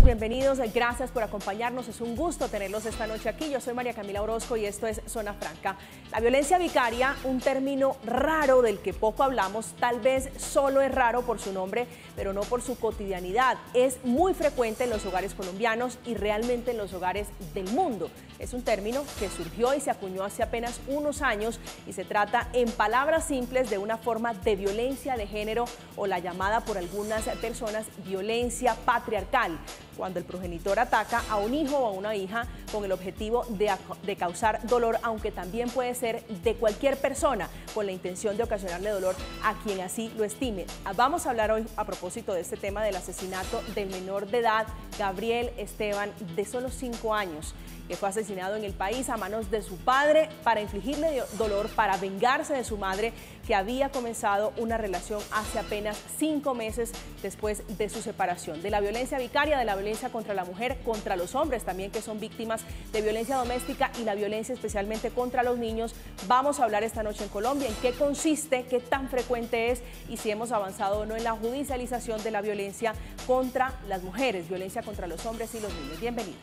bienvenidos, gracias por acompañarnos, es un gusto tenerlos esta noche aquí. Yo soy María Camila Orozco y esto es Zona Franca. La violencia vicaria, un término raro del que poco hablamos, tal vez solo es raro por su nombre, pero no por su cotidianidad. Es muy frecuente en los hogares colombianos y realmente en los hogares del mundo. Es un término que surgió y se acuñó hace apenas unos años y se trata, en palabras simples, de una forma de violencia de género o la llamada por algunas personas violencia patriarcal, cuando el progenitor ataca a un hijo o a una hija con el objetivo de causar dolor, aunque también puede ser de cualquier persona, con la intención de ocasionarle dolor a quien así lo estime. Vamos a hablar hoy a propósito de este tema del asesinato del menor de edad, Gabriel Esteban, de solo 5 años, que fue asesinado en el país a manos de su padre para infligirle dolor, para vengarse de su madre, que había comenzado una relación hace apenas 5 meses después de su separación. De la violencia vicaria, de la violencia contra la mujer, contra los hombres también, que son víctimas de violencia doméstica, y la violencia especialmente contra los niños, vamos a hablar esta noche en Colombia, en qué consiste, qué tan frecuente es y si hemos avanzado o no en la judicialización de la violencia contra las mujeres, violencia contra los hombres y los niños. Bienvenidos.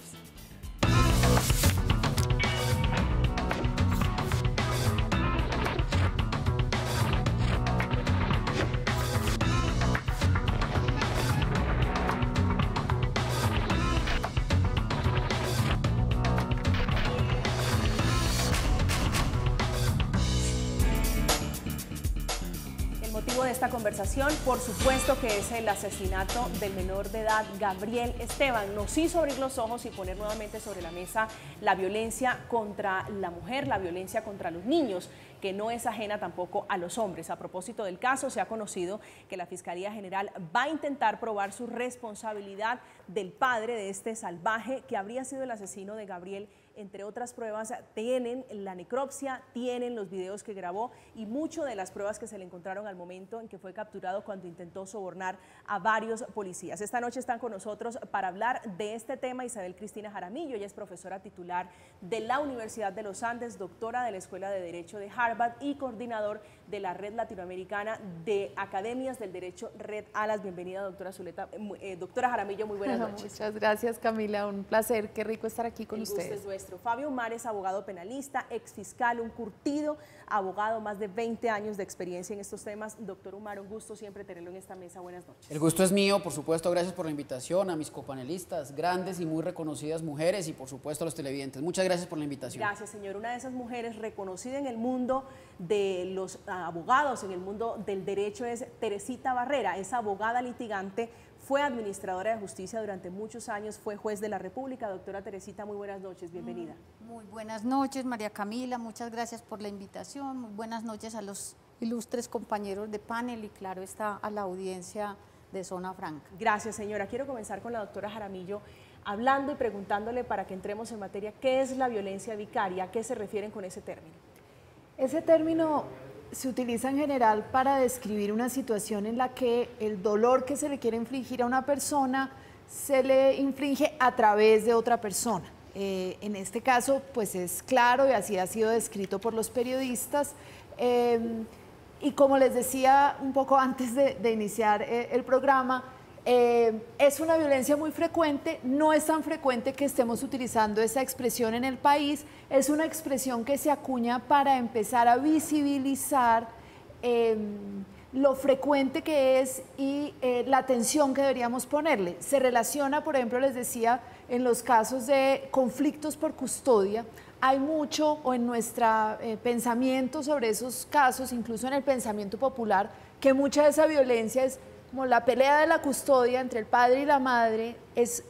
De esta conversación, por supuesto, que es el asesinato del menor de edad Gabriel Esteban. Nos hizo abrir los ojos y poner nuevamente sobre la mesa la violencia contra la mujer, la violencia contra los niños, que no es ajena tampoco a los hombres. A propósito del caso, se ha conocido que la Fiscalía General va a intentar probar su responsabilidad del padre de este salvaje que habría sido el asesino de Gabriel. Entre otras pruebas, tienen la necropsia, tienen los videos que grabó y mucho de las pruebas que se le encontraron al momento en que fue capturado cuando intentó sobornar a varios policías. Esta noche están con nosotros para hablar de este tema Isabel Cristina Jaramillo. Ella es profesora titular de la Universidad de los Andes, doctora de la Escuela de Derecho de Harvard y coordinador de la Red Latinoamericana de Academias del Derecho, Red Alas. Bienvenida, doctora Jaramillo, muy buenas noches. Muchas gracias, Camila, un placer, qué rico estar aquí con ustedes. El gusto es nuestro. Fabio Umar es abogado penalista, exfiscal, un curtido abogado, más de 20 años de experiencia en estos temas. Doctor Umar, un gusto siempre tenerlo en esta mesa. Buenas noches. El gusto es mío, por supuesto, gracias por la invitación, a mis copanelistas, grandes y muy reconocidas mujeres, y por supuesto a los televidentes. Muchas gracias por la invitación. Gracias, señor. Una de esas mujeres reconocida en el mundo de los abogados, en el mundo del derecho, es Teresita Barrera. Es abogada litigante, fue administradora de justicia durante muchos años, fue juez de la República. Doctora Teresita, muy buenas noches, bienvenida. Muy buenas noches, María Camila, muchas gracias por la invitación. Muy buenas noches a los ilustres compañeros de panel y claro está a la audiencia de Zona Franca. Gracias, señora. Quiero comenzar con la doctora Jaramillo, hablando y preguntándole, para que entremos en materia, ¿qué es la violencia vicaria? ¿A qué se refieren con ese término? Ese término se utiliza en general para describir una situación en la que el dolor que se le quiere infligir a una persona se le inflige a través de otra persona. En este caso, pues es claro y así ha sido descrito por los periodistas. Y como les decía un poco antes de iniciar el programa, es una violencia muy frecuente, no es tan frecuente que estemos utilizando esa expresión en el país, es una expresión que se acuña para empezar a visibilizar lo frecuente que es y la atención que deberíamos ponerle. Se relaciona, por ejemplo, les decía, en los casos de conflictos por custodia, hay mucho, o en nuestro pensamiento sobre esos casos, incluso en el pensamiento popular, que mucha de esa violencia es como la pelea de la custodia entre el padre y la madre, es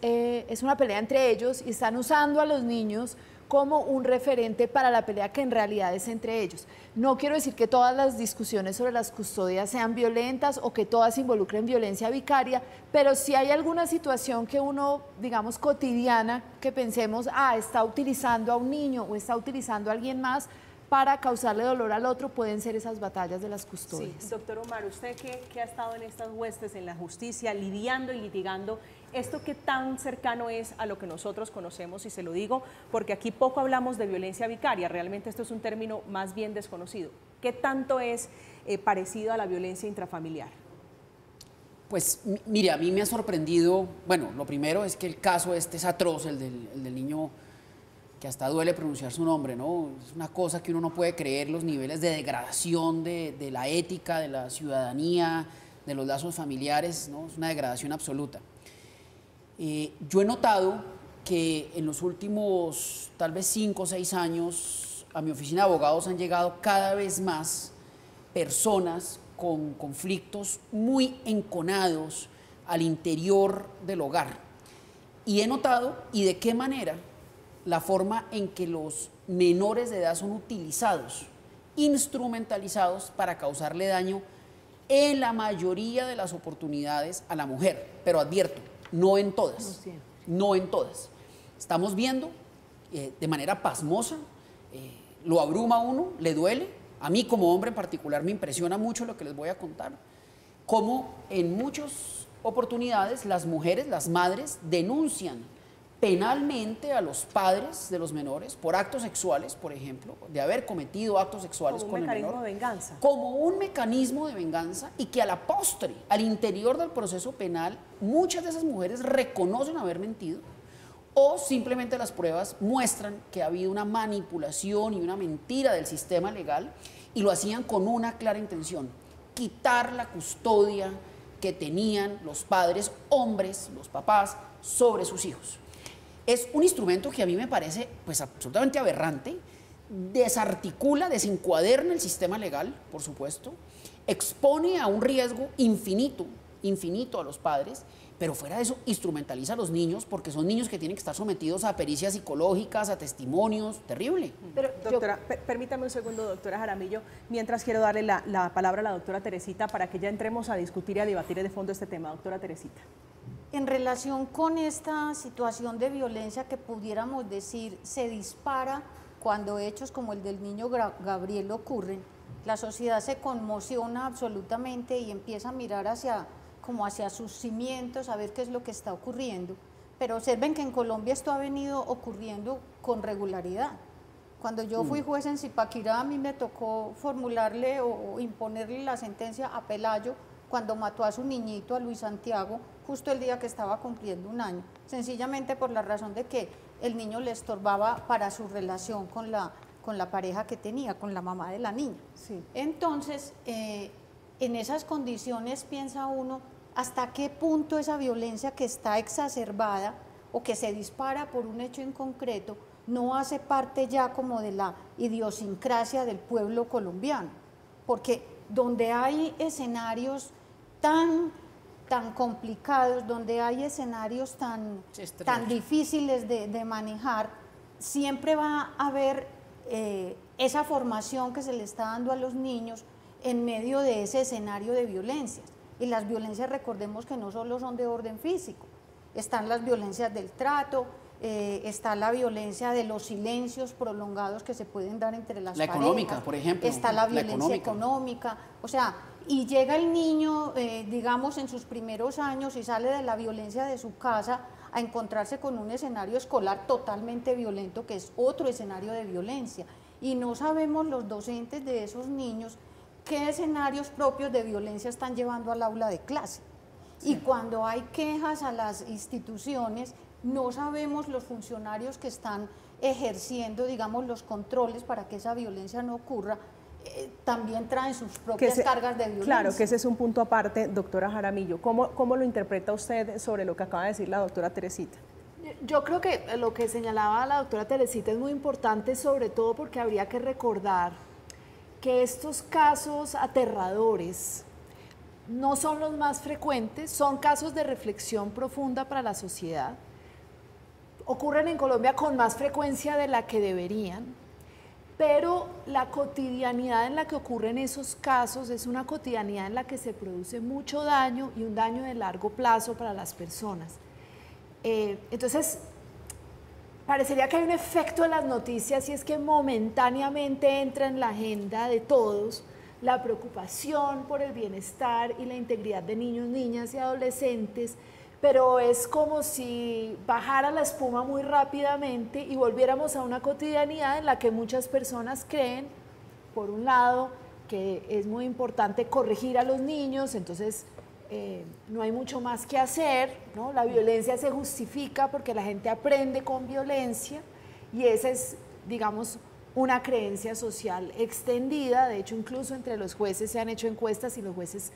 una pelea entre ellos y están usando a los niños como un referente para la pelea que en realidad es entre ellos. No quiero decir que todas las discusiones sobre las custodias sean violentas o que todas involucren violencia vicaria, pero si hay alguna situación que uno, digamos, cotidiana, que pensemos, está utilizando a un niño o está utilizando a alguien más para causarle dolor al otro, pueden ser esas batallas de las custodias. Sí, doctor Umar, usted que ha estado en estas huestes, en la justicia, lidiando y litigando, ¿esto qué tan cercano es a lo que nosotros conocemos? Y se lo digo porque aquí poco hablamos de violencia vicaria, realmente esto es un término más bien desconocido. ¿Qué tanto es parecido a la violencia intrafamiliar? Pues mire, a mí me ha sorprendido, bueno, lo primero es que el caso este es atroz, el del niño que hasta duele pronunciar su nombre, ¿no? Es una cosa que uno no puede creer, los niveles de degradación de la ética, de la ciudadanía, de los lazos familiares, ¿no? Es una degradación absoluta. Yo he notado que en los últimos tal vez 5 o 6 años a mi oficina de abogados han llegado cada vez más personas con conflictos muy enconados al interior del hogar. Y he notado, y de qué manera, la forma en que los menores de edad son utilizados, instrumentalizados para causarle daño en la mayoría de las oportunidades a la mujer. Pero advierto, no en todas, no en todas. Estamos viendo de manera pasmosa, lo abruma a uno, le duele. A mí como hombre en particular me impresiona mucho lo que les voy a contar, cómo en muchas oportunidades las mujeres, las madres, denuncian penalmente a los padres de los menores por actos sexuales, por ejemplo, de haber cometido actos sexuales con el menor. Como un mecanismo de venganza. Como un mecanismo de venganza, y que a la postre, al interior del proceso penal, muchas de esas mujeres reconocen haber mentido, o simplemente las pruebas muestran que ha habido una manipulación y una mentira del sistema legal, y lo hacían con una clara intención: quitar la custodia que tenían los padres hombres, los papás, sobre sus hijos. Es un instrumento que a mí me parece pues absolutamente aberrante, desarticula, desencuaderna el sistema legal, por supuesto, expone a un riesgo infinito a los padres, pero fuera de eso instrumentaliza a los niños, porque son niños que tienen que estar sometidos a pericias psicológicas, a testimonios, terrible. Pero, doctora, permítame un segundo, doctora Jaramillo, mientras quiero darle la palabra a la doctora Teresita para que ya entremos a discutir y a debatir de fondo este tema. Doctora Teresita. En relación con esta situación de violencia que pudiéramos decir se dispara cuando hechos como el del niño Gabriel ocurren, la sociedad se conmociona absolutamente y empieza a mirar hacia sus cimientos, a ver qué es lo que está ocurriendo. Pero observen que en Colombia esto ha venido ocurriendo con regularidad. Cuando yo fui juez en Zipaquirá, a mí me tocó formularle o imponerle la sentencia a Pelayo cuando mató a su niñito, a Luis Santiago, justo el día que estaba cumpliendo 1 año, sencillamente por la razón de que el niño le estorbaba para su relación con la pareja que tenía, con la mamá de la niña. Sí. Entonces, en esas condiciones piensa uno hasta qué punto esa violencia que está exacerbada o que se dispara por un hecho en concreto no hace parte ya como de la idiosincrasia del pueblo colombiano, porque donde hay escenarios tan complicados, donde hay escenarios tan difíciles de manejar, siempre va a haber esa formación que se le está dando a los niños en medio de ese escenario de violencias. Y las violencias, recordemos que no solo son de orden físico, están las violencias del trato, está la violencia de los silencios prolongados que se pueden dar entre las parejas. La económica, por ejemplo. Está la violencia económica. O sea, y llega el niño, digamos, en sus primeros años y sale de la violencia de su casa a encontrarse con un escenario escolar totalmente violento, que es otro escenario de violencia. Y no sabemos los docentes de esos niños qué escenarios propios de violencia están llevando al aula de clase. Sí. Y cuando hay quejas a las instituciones, no sabemos los funcionarios que están ejerciendo, digamos, los controles para que esa violencia no ocurra, también traen sus propias cargas de violencia. Claro, que ese es un punto aparte, doctora Jaramillo. ¿Cómo lo interpreta usted sobre lo que acaba de decir la doctora Teresita? Yo creo que lo que señalaba la doctora Teresita es muy importante, sobre todo porque habría que recordar que estos casos aterradores no son los más frecuentes, son casos de reflexión profunda para la sociedad. Ocurren en Colombia con más frecuencia de la que deberían, pero la cotidianidad en la que ocurren esos casos es una cotidianidad en la que se produce mucho daño y un daño de largo plazo para las personas. Entonces, parecería que hay un efecto en las noticias y es que momentáneamente entra en la agenda de todos la preocupación por el bienestar y la integridad de niños, niñas y adolescentes, pero es como si bajara la espuma muy rápidamente y volviéramos a una cotidianidad en la que muchas personas creen, por un lado, que es muy importante corregir a los niños, entonces no hay mucho más que hacer, ¿no? La violencia se justifica porque la gente aprende con violencia y esa es, digamos, una creencia social extendida. De hecho, incluso entre los jueces se han hecho encuestas y los jueces,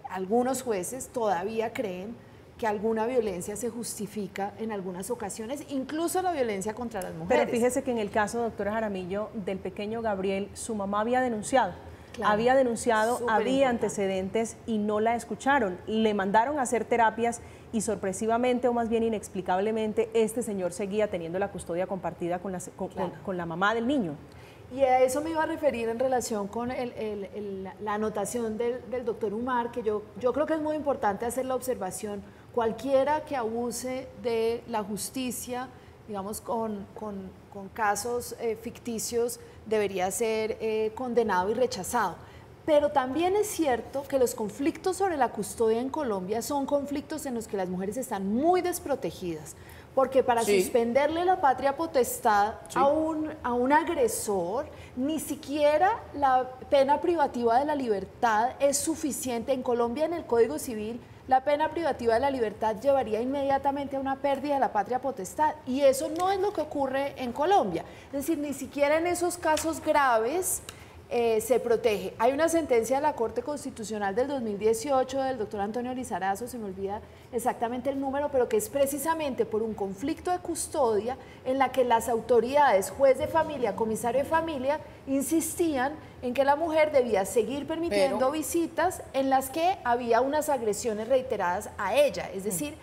algunos jueces todavía creen que alguna violencia se justifica en algunas ocasiones, incluso la violencia contra las mujeres. Pero fíjese que en el caso, doctora Jaramillo, del pequeño Gabriel, su mamá había denunciado. Claro, había denunciado, había importante. antecedentes y no la escucharon. Le mandaron a hacer terapias y sorpresivamente o más bien inexplicablemente este señor seguía teniendo la custodia compartida con la mamá del niño. Y a eso me iba a referir en relación con la anotación del doctor Umar, que yo creo que es muy importante hacer la observación. Cualquiera que abuse de la justicia, digamos, con casos ficticios, debería ser condenado y rechazado. Pero también es cierto que los conflictos sobre la custodia en Colombia son conflictos en los que las mujeres están muy desprotegidas, porque para suspenderle la patria potestad a un agresor, ni siquiera la pena privativa de la libertad es suficiente. En Colombia, en el Código Civil, la pena privativa de la libertad llevaría inmediatamente a una pérdida de la patria potestad, y eso no es lo que ocurre en Colombia. Es decir, ni siquiera en esos casos graves se protege. Hay una sentencia de la Corte Constitucional del 2018 del doctor Antonio Lizarazo, se me olvida exactamente el número, pero que es precisamente por un conflicto de custodia en la que las autoridades, juez de familia, comisario de familia, insistían en que la mujer debía seguir permitiendo visitas en las que había unas agresiones reiteradas a ella. Es decir,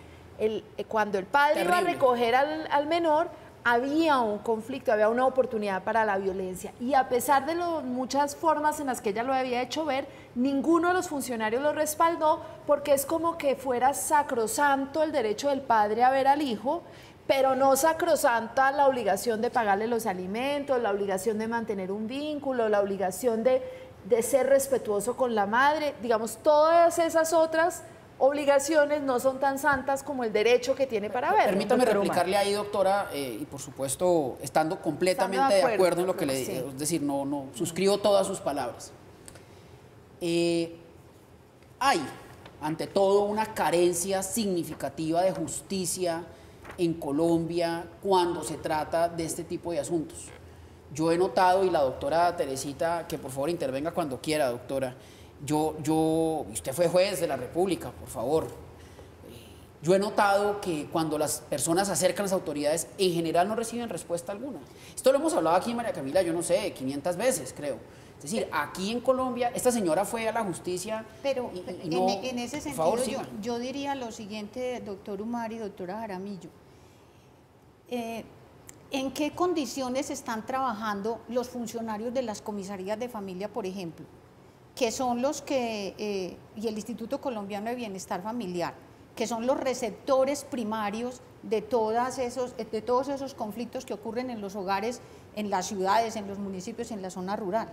cuando el padre iba a recoger al menor, había un conflicto, había una oportunidad para la violencia. Y a pesar de muchas formas en las que ella lo había hecho ver, ninguno de los funcionarios lo respaldó, porque es como que fuera sacrosanto el derecho del padre a ver al hijo, pero no sacrosanta la obligación de pagarle los alimentos, la obligación de mantener un vínculo, la obligación de ser respetuoso con la madre. Digamos, todas esas otras obligaciones no son tan santas como el derecho que tiene para ver. Permítame replicarle ahí, doctora, y por supuesto, estando completamente de acuerdo en lo que le digo, es decir, no suscribo todas sus palabras. Hay, ante todo, una carencia significativa de justicia en Colombia cuando se trata de este tipo de asuntos. Yo he notado, y la doctora Teresita, que por favor intervenga cuando quiera, doctora, usted fue juez de la República, por favor. Yo he notado que cuando las personas se acercan a las autoridades, en general no reciben respuesta alguna. Esto lo hemos hablado aquí en María Camila, yo no sé, 500 veces, creo. Es decir, aquí en Colombia, esta señora fue a la justicia. Pero y no, en ese sentido, favor, yo diría lo siguiente, doctor Umar y doctora Jaramillo. ¿En qué condiciones están trabajando los funcionarios de las comisarías de familia, por ejemplo? Que son los que, y el Instituto Colombiano de Bienestar Familiar, que son los receptores primarios de todos esos conflictos que ocurren en los hogares, en las ciudades, en los municipios, en la zona rural.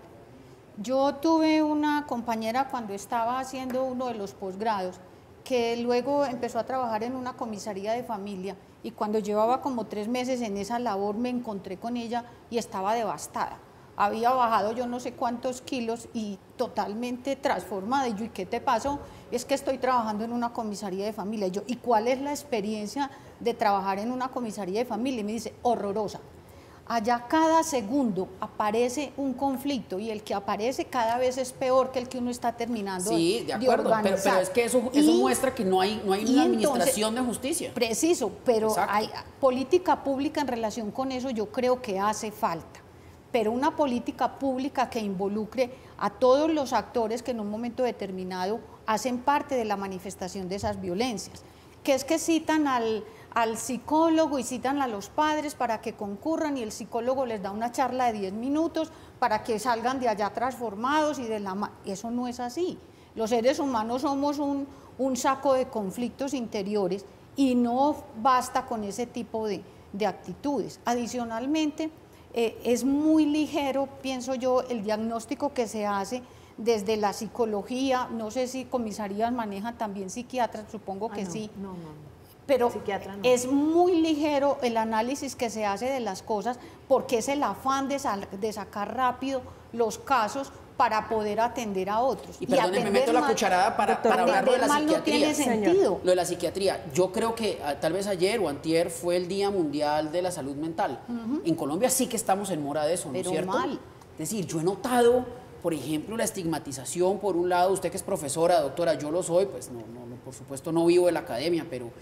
Yo tuve una compañera cuando estaba haciendo uno de los posgrados, que luego empezó a trabajar en una comisaría de familia, y cuando llevaba como 3 meses en esa labor me encontré con ella y estaba devastada. Había bajado yo no sé cuántos kilos y totalmente transformada. Y yo, ¿y qué te pasó? Es que estoy trabajando en una comisaría de familia. Y yo, ¿y cuál es la experiencia de trabajar en una comisaría de familia? Y me dice, horrorosa. Allá cada segundo aparece un conflicto y el que aparece cada vez es peor que el que uno está terminando de organizar. Pero es que eso muestra que no hay una administración de justicia. Preciso, pero hay política pública en relación con eso, yo creo que hace falta. Pero una política pública que involucre a todos los actores que en un momento determinado hacen parte de la manifestación de esas violencias, que es que citan al psicólogo y citan a los padres para que concurran y el psicólogo les da una charla de 10 minutos para que salgan de allá transformados y eso no es así. Los seres humanos somos un saco de conflictos interiores y no basta con ese tipo de actitudes. Adicionalmente, es muy ligero, pienso yo, el diagnóstico que se hace desde la psicología. No sé si comisarías manejan también psiquiatras, supongo que sí. No. Pero Psiquiatra no. Es muy ligero el análisis que se hace de las cosas porque es el afán de sacar rápido los casos para poder atender a otros. Y perdónenme, me meto la cucharada para hablar de la psiquiatría. No tiene sentido. Lo de la psiquiatría, yo creo que tal vez ayer o antier fue el Día Mundial de la Salud Mental. En Colombia sí que estamos en mora de eso, ¿no es cierto? Mal. Es decir, yo he notado, por ejemplo, la estigmatización, por un lado, usted que es profesora, doctora, yo lo soy, pues no, por supuesto no vivo de la academia, pero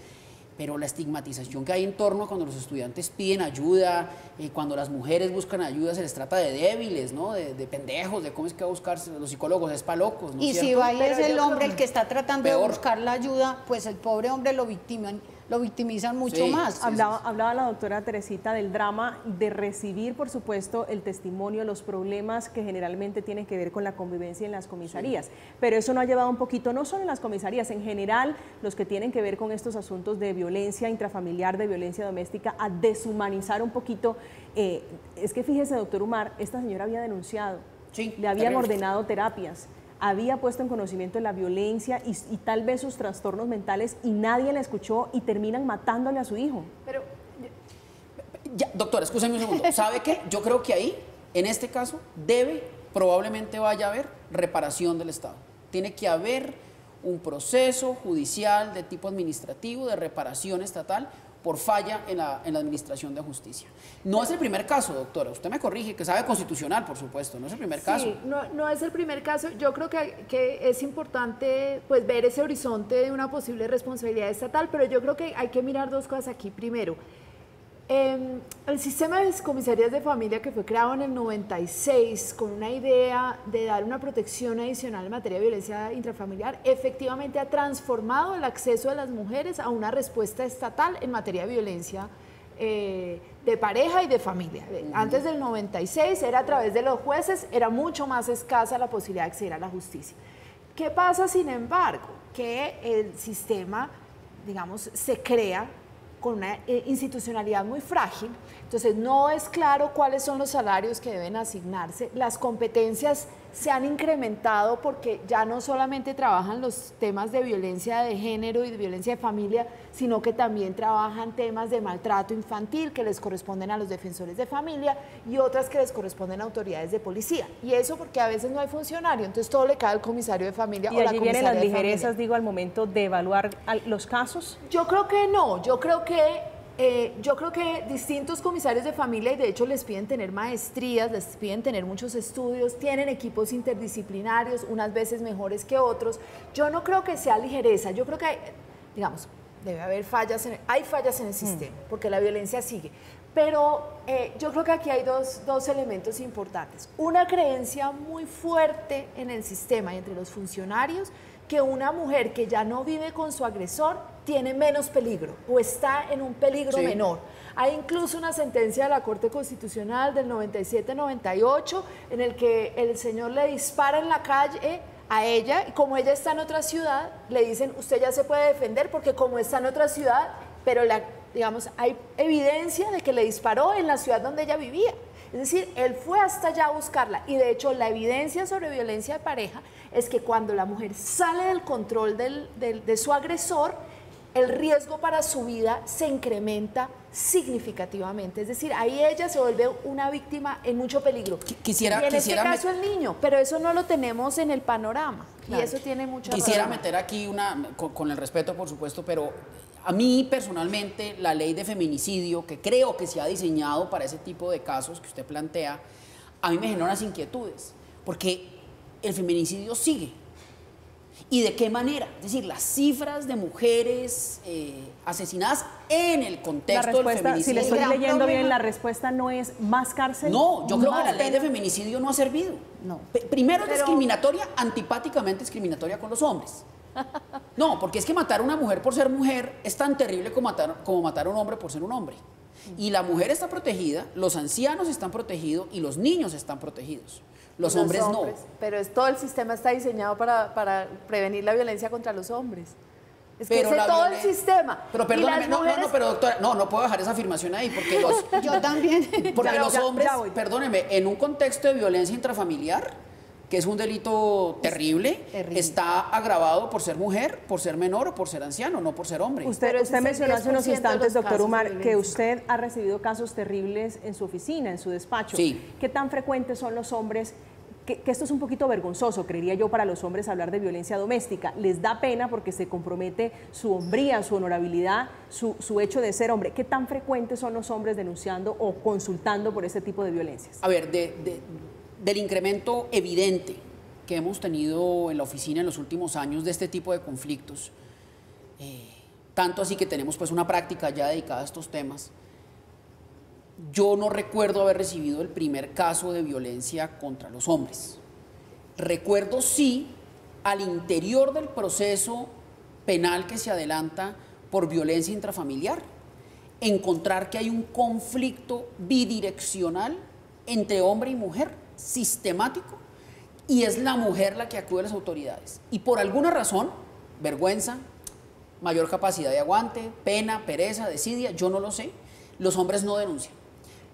la estigmatización que hay en torno a cuando los estudiantes piden ayuda, cuando las mujeres buscan ayuda, se les trata de débiles, ¿no? De pendejos, de cómo es que va a buscarse los psicólogos, es pa' locos, ¿no? Y ¿cierto? si va y es el hombre el que está tratando Peor. de buscar la ayuda, pues el pobre hombre lo victimizan mucho Sí, más. sí. Hablaba la doctora Teresita del drama de recibir, por supuesto, el testimonio, los problemas que generalmente tienen que ver con la convivencia en las comisarías. Sí. Pero eso no ha llevado un poquito, no solo en las comisarías, en general, los que tienen que ver con estos asuntos de violencia intrafamiliar, de violencia doméstica, a deshumanizar un poquito. Es que fíjese, doctor Umar, esta señora había denunciado, sí, le habían terrible. ordenado terapias, había puesto en conocimiento de la violencia y tal vez sus trastornos mentales y nadie la escuchó y terminan matándole a su hijo. Pero ya, doctora, escúcheme un segundo. ¿Sabe qué? Yo creo que ahí, en este caso, probablemente vaya a haber reparación del Estado. Tiene que haber un proceso judicial de tipo administrativo de reparación estatal por falla en la administración de justicia. No es el primer caso, doctora, usted me corrige, que sabe constitucional, por supuesto, no es el primer caso. Sí, no es el primer caso. Yo creo que es importante pues ver ese horizonte de una posible responsabilidad estatal, pero yo creo que hay que mirar dos cosas aquí. Primero, el sistema de comisarías de familia que fue creado en el 96 con una idea de dar una protección adicional en materia de violencia intrafamiliar, efectivamente ha transformado el acceso de las mujeres a una respuesta estatal en materia de violencia de pareja y de familia. Antes del 96 era a través de los jueces, era mucho más escasa la posibilidad de acceder a la justicia. ¿Qué pasa, sin embargo? Que el sistema, digamos, se crea con una institucionalidad muy frágil, entonces no es claro cuáles son los salarios que deben asignarse, las competencias se han incrementado porque ya no solamente trabajan los temas de violencia de género y de violencia de familia, sino que también trabajan temas de maltrato infantil que les corresponden a los defensores de familia y otras que les corresponden a autoridades de policía. Y eso porque a veces no hay funcionario, entonces todo le cae al comisario de familia y o la allí comisaria vienen las de ligerezas, familia. digo, al momento de evaluar los casos. Yo creo que no, yo creo que distintos comisarios de familia, y de hecho les piden tener maestrías, les piden tener muchos estudios, tienen equipos interdisciplinarios, unas veces mejores que otros. Yo no creo que sea ligereza, yo creo que hay, digamos, debe haber fallas, hay fallas en el sistema, porque la violencia sigue. Pero yo creo que aquí hay dos elementos importantes. Una creencia muy fuerte en el sistema y entre los funcionarios, que una mujer que ya no vive con su agresor tiene menos peligro o está en un peligro menor. Hay incluso una sentencia de la Corte Constitucional del 97-98 en el que el señor le dispara en la calle a ella y como ella está en otra ciudad, le dicen usted ya se puede defender porque como está en otra ciudad, pero digamos, hay evidencia de que le disparó en la ciudad donde ella vivía. Es decir, él fue hasta allá a buscarla y de hecho la evidencia sobre violencia de pareja es que cuando la mujer sale del control de su agresor, el riesgo para su vida se incrementa significativamente. Es decir, ahí ella se vuelve una víctima en mucho peligro. Y en este caso el niño, pero eso no lo tenemos en el panorama. Claro. Y eso tiene mucha Quisiera razón. meter aquí con el respeto, por supuesto, pero a mí personalmente la ley de feminicidio, que creo que se ha diseñado para ese tipo de casos que usted plantea, a mí me genera unas inquietudes, porque el feminicidio sigue. ¿Y de qué manera? Es decir, las cifras de mujeres asesinadas en el contexto del feminicidio. Si le estoy leyendo bien, la respuesta no es más cárcel. No, yo creo que la ley de feminicidio no ha servido. No. Primero es discriminatoria, antipáticamente discriminatoria con los hombres. No, porque es que matar a una mujer por ser mujer es tan terrible como matar a un hombre por ser un hombre. Y la mujer está protegida, los ancianos están protegidos y los niños están protegidos. Los hombres no. Pero todo el sistema está diseñado para prevenir la violencia contra los hombres. Es que Pero ese todo el sistema. Pero perdóneme, pero doctora, no puedo dejar esa afirmación ahí porque los... Yo también. Porque los hombres, ya voy. perdóneme, en un contexto de violencia intrafamiliar, que es un delito terrible, está agravado por ser mujer, por ser menor o por ser anciano, no por ser hombre. Usted mencionó hace unos 10% de instantes, los doctor casos Umar, de que violencia. usted ha recibido casos terribles en su oficina, en su despacho. Sí. ¿Qué tan frecuentes son los hombres que esto es un poquito vergonzoso, creería yo, para los hombres hablar de violencia doméstica. Les da pena porque se compromete su hombría, su honorabilidad, su hecho de ser hombre. ¿Qué tan frecuentes son los hombres denunciando o consultando por este tipo de violencias? A ver, del incremento evidente que hemos tenido en la oficina en los últimos años de este tipo de conflictos, tanto así que tenemos pues una práctica ya dedicada a estos temas, yo no recuerdo haber recibido el primer caso de violencia contra los hombres. Recuerdo sí, al interior del proceso penal que se adelanta por violencia intrafamiliar, encontrar que hay un conflicto bidireccional entre hombre y mujer, sistemático, y es la mujer la que acude a las autoridades. Y por alguna razón, vergüenza, mayor capacidad de aguante, pena, pereza, desidia, yo no lo sé, los hombres no denuncian.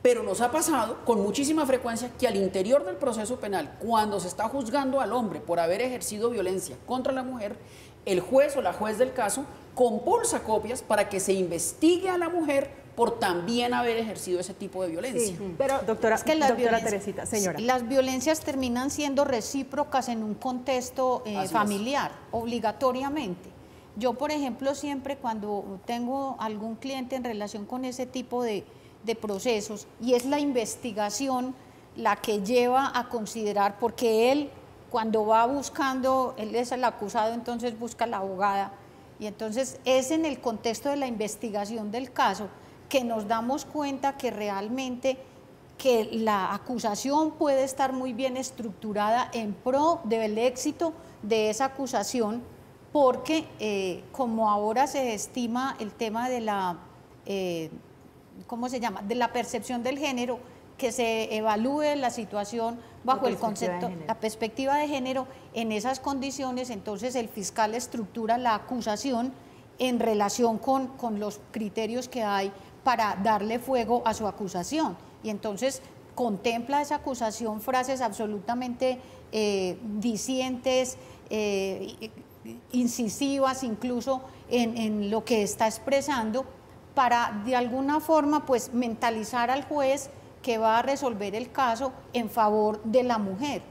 Pero nos ha pasado con muchísima frecuencia que al interior del proceso penal, cuando se está juzgando al hombre por haber ejercido violencia contra la mujer, el juez o la juez del caso compulsa copias para que se investigue a la mujer por también haber ejercido ese tipo de violencia. Sí, pero doctora, es que doctora Teresita, señora. Las violencias terminan siendo recíprocas en un contexto familiar, obligatoriamente. Yo, por ejemplo, siempre cuando tengo algún cliente en relación con ese tipo de procesos, y es la investigación la que lleva a considerar, porque él cuando va buscando, él es el acusado, entonces busca a la abogada, y entonces es en el contexto de la investigación del caso que nos damos cuenta que realmente que la acusación puede estar muy bien estructurada en pro del éxito de esa acusación, porque como ahora se estima el tema de la ¿cómo se llama?, de la percepción del género, que se evalúe la situación bajo el concepto, la perspectiva de género, en esas condiciones, entonces el fiscal estructura la acusación en relación con los criterios que hay para darle fuego a su acusación. Y entonces contempla esa acusación frases absolutamente dicientes, incisivas incluso en lo que está expresando, para de alguna forma pues mentalizar al juez que va a resolver el caso en favor de la mujer,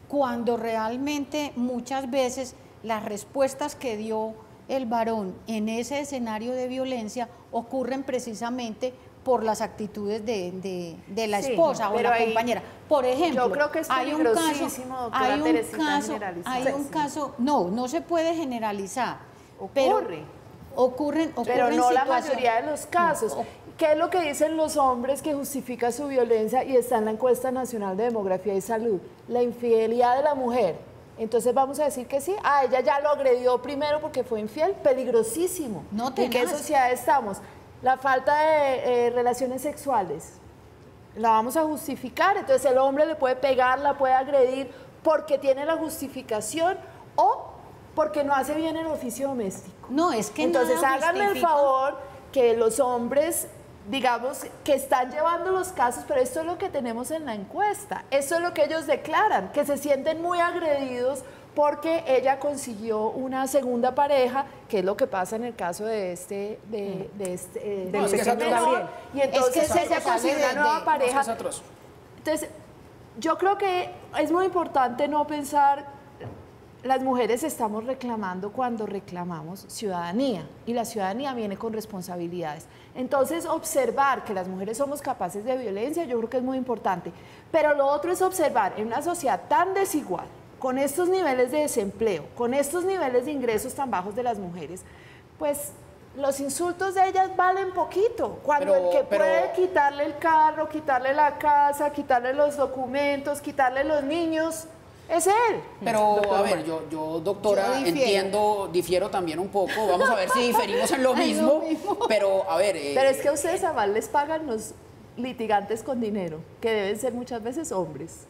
cuando realmente muchas veces las respuestas que dio el varón en ese escenario de violencia ocurren precisamente por las actitudes de la esposa o la compañera. Por ejemplo, yo creo que es peligrosísimo, doctora Teresita, generalizar. Hay un caso, no se puede generalizar. Ocurren pero no la situaciones. mayoría de los casos. ¿Qué es lo que dicen los hombres que justifica su violencia? Y está en la encuesta nacional de demografía y salud: la infidelidad de la mujer. Entonces vamos a decir que sí, ella ya lo agredió primero porque fue infiel, peligrosísimo. ¿En qué sociedad estamos? La falta de relaciones sexuales, la vamos a justificar. Entonces el hombre le puede pegar, la puede agredir porque tiene la justificación o porque no hace bien el oficio doméstico. No, es que entonces háganme el favor que los hombres, digamos, que están llevando los casos, pero esto es lo que tenemos en la encuesta, esto es lo que ellos declaran, que se sienten muy agredidos porque ella consiguió una segunda pareja, que es lo que pasa en el caso de Gabriel. Y entonces ella consigue una nueva pareja. Entonces, yo creo que es muy importante no pensar. Las mujeres estamos reclamando cuando reclamamos ciudadanía, y la ciudadanía viene con responsabilidades. Entonces, observar que las mujeres somos capaces de violencia, yo creo que es muy importante. Pero lo otro es observar en una sociedad tan desigual, con estos niveles de desempleo, con estos niveles de ingresos tan bajos de las mujeres, pues los insultos de ellas valen poquito. Cuando el que puede quitarle el carro, quitarle la casa, quitarle los documentos, quitarle los niños, es él. Pero, a ver, yo doctora, difiero también un poco. Vamos a ver si diferimos en lo mismo. Pero, a ver... pero es que a ustedes además les pagan los litigantes con dinero, que deben ser muchas veces hombres.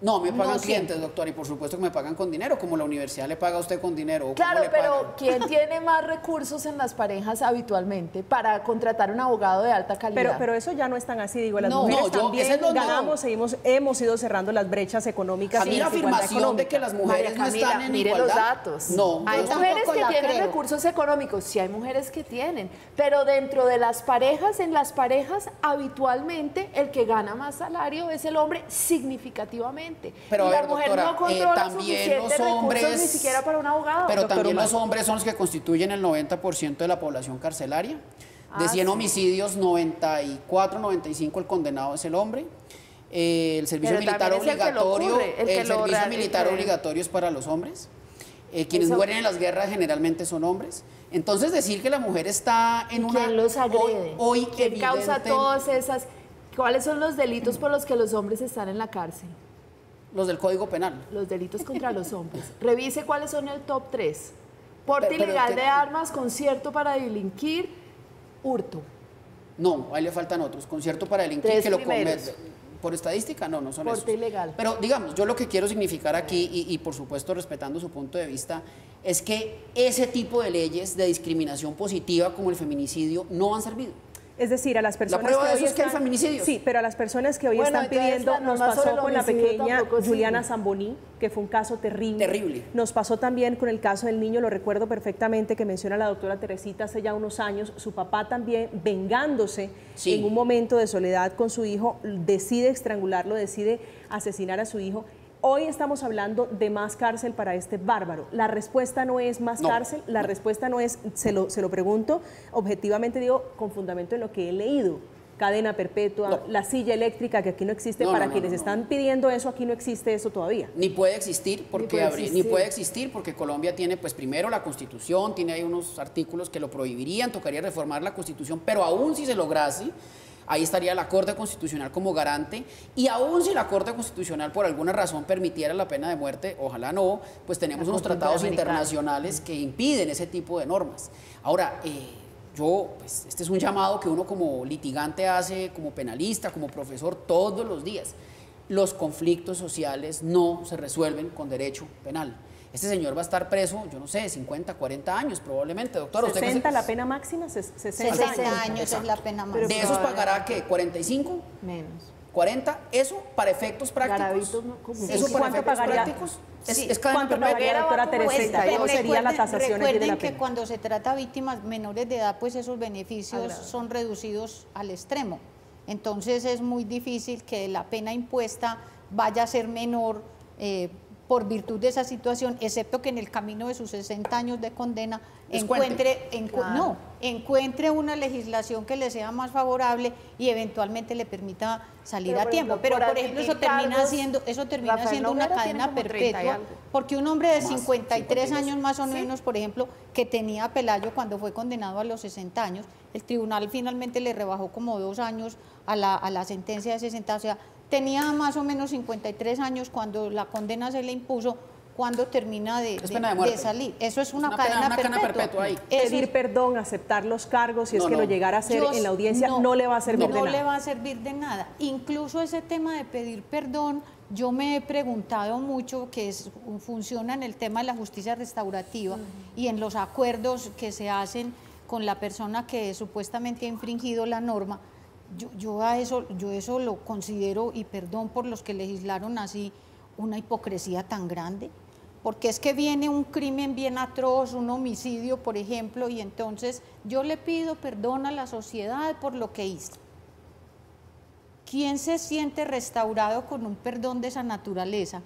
No, me pagan clientes, doctor, y por supuesto que me pagan con dinero, como la universidad le paga a usted con dinero. Claro, pero ¿quién tiene más recursos en las parejas habitualmente para contratar un abogado de alta calidad? Pero eso ya no es tan así, digo, las mujeres también ganamos, hemos ido cerrando las brechas económicas. A mí la afirmación de que las mujeres no están en igualdad. Los datos. No. Hay mujeres que tienen recursos económicos, sí hay mujeres que tienen, pero dentro de las parejas, en las parejas habitualmente el que gana más salario es el hombre significativamente. suficiente. Pero y a la ver, mujer doctora, no controla también los suficientes hombres, recursos ni siquiera para un abogado. pero Doctor también Omar. los hombres son los que constituyen el 90% de la población carcelaria. De 100 sí. homicidios, 94, 95 el condenado es el hombre. El servicio Pero militar también es el que lo obligatorio, ocurre, el que el lo servicio real- militar el- obligatorio es para los hombres. Quienes Eso- mueren en las guerras generalmente son hombres. Entonces decir que la mujer está en una... ¿Quién los agrede? Hoy ¿Quién causa evidente- todas esas? ¿Cuáles son los delitos por los que los hombres están en la cárcel? Los del Código Penal. Los delitos contra los hombres. Revise cuáles son el top 3. Porte Pero ilegal que- de armas, concierto para delinquir, hurto. No, ahí le faltan otros. Concierto para delinquir Tres que lo primeros. comete. Por estadística, no son esos. Porte ilegal. Pero digamos, yo lo que quiero significar aquí, y por supuesto respetando su punto de vista, es que ese tipo de leyes de discriminación positiva como el feminicidio no han servido. Es decir, a las personas prueba que de hoy eso es que hay están- feminicidios. Sí, pero a las personas que hoy Bueno, están entonces pidiendo, la nos norma sobre pasó el con la homicidio pequeña tampoco sirve. Juliana Zamboní, que fue un caso terrible. Terrible. Nos pasó también con el caso del niño, lo recuerdo perfectamente, que menciona la doctora Teresita hace ya unos años. Su papá también, vengándose Sí. en un momento de soledad con su hijo, decide estrangularlo, decide asesinar a su hijo. Hoy estamos hablando de más cárcel para este bárbaro. La respuesta no es más No, cárcel, la respuesta no es, se lo pregunto, objetivamente digo, con fundamento en lo que he leído. Cadena perpetua, No. la silla eléctrica, que aquí no existe, No, para no, no, quienes no. están pidiendo eso, aquí no existe eso todavía. Ni puede existir porque puede puede existir. existir porque Colombia tiene pues primero la Constitución, tiene ahí unos artículos que lo prohibirían, tocaría reformar la Constitución, pero aún si se lograse, ahí estaría la Corte Constitucional como garante, y aún si la Corte Constitucional por alguna razón permitiera la pena de muerte, ojalá no, pues tenemos La unos Corte tratados Interamericana. internacionales que impiden ese tipo de normas. Ahora, pues este es un llamado que uno como litigante hace, como penalista, como profesor, todos los días. Los conflictos sociales no se resuelven con derecho penal. Este señor va a estar preso, yo no sé, 50, 40 años probablemente, doctor. ¿Usted qué 60 se- la pena máxima, 60 60 años Exacto. es la pena Pero ¿De máxima. esos pagará qué? ¿45? Menos. ¿40? ¿Eso para efectos prácticos? Garavitos no, ¿cómo? ¿Eso Sí, para ¿cuánto efectos pagaría? prácticos? Sí. Es cadena ¿Cuánto perpetua. pagaría, doctora Pues, Teresita? ¿Cómo sería la tasación allí de recuerden la que pena? cuando se trata de víctimas menores de edad, pues esos beneficios Agrado. son reducidos al extremo. Entonces es muy difícil que la pena impuesta vaya a ser menor por virtud de esa situación, excepto que en el camino de sus 60 años de condena Descuente. encuentre una legislación que le sea más favorable y eventualmente le permita salir Pero, a por tiempo. ejemplo, Pero por por ejemplo eso admitir termina cargos, siendo Rafael una Noguera cadena tiene como 30 y perpetua, algo. porque un hombre de Más, 53 52. años más o menos, por ejemplo, que tenía Pelayo cuando fue condenado a los 60 años, el tribunal finalmente le rebajó como 2 años a la sentencia de 60, o sea, tenía más o menos 53 años cuando la condena se le impuso, cuando termina de pena de muerte. salir. Eso es una, una cadena pena perpetua. perpetua ahí. Eso Pedir es- perdón, aceptar los cargos, si es No, que no. lo llegara a hacer yo- en la audiencia, no le va a servir de no nada. le va a servir de nada. Incluso ese tema de pedir perdón, yo me he preguntado mucho funciona en el tema de la justicia restaurativa y en los acuerdos que se hacen con la persona que supuestamente ha infringido la norma. Yo eso lo considero, y perdón por los que legislaron así, una hipocresía tan grande. Porque es que viene un crimen bien atroz, un homicidio, por ejemplo, y entonces yo le pido perdón a la sociedad por lo que hice. ¿Quién se siente restaurado con un perdón de esa naturaleza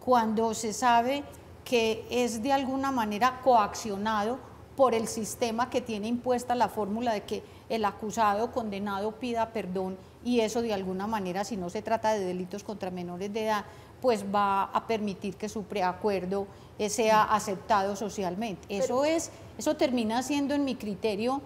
cuando se sabe que es de alguna manera coaccionado por el sistema que tiene impuesta la fórmula de que el acusado condenado pida perdón, y eso de alguna manera, si no se trata de delitos contra menores de edad, pues va a permitir que su preacuerdo sea aceptado socialmente? Eso termina siendo, en mi criterio,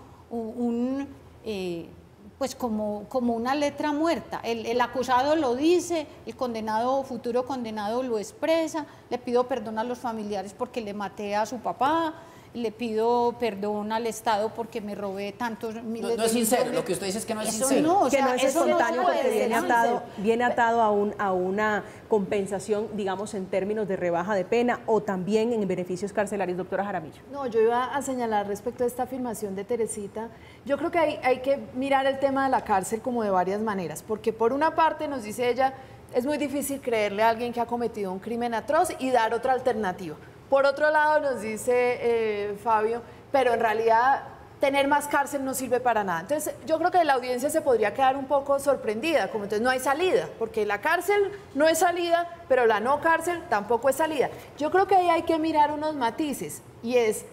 pues como una letra muerta. El acusado lo dice, el condenado, futuro condenado, lo expresa: le pido perdón a los familiares porque le maté a su papá, le pido perdón al Estado porque me robé tantos miles No es de sincero, millones. lo que usted dice es que no es Eso sincero. no, o Que sea, no es eso no espontáneo puede porque ser viene atado a una compensación, digamos, en términos de rebaja de pena o también en beneficios carcelarios, doctora Jaramillo. No, yo iba a señalar respecto a esta afirmación de Teresita. Yo creo que hay que mirar el tema de la cárcel como de varias maneras, porque por una parte nos dice ella, es muy difícil creerle a alguien que ha cometido un crimen atroz y dar otra alternativa. Por otro lado nos dice Fabio, pero en realidad tener más cárcel no sirve para nada. Entonces, yo creo que la audiencia se podría quedar un poco sorprendida, como entonces no hay salida, porque la cárcel no es salida, pero la no cárcel tampoco es salida. Yo creo que ahí hay que mirar unos matices, y es,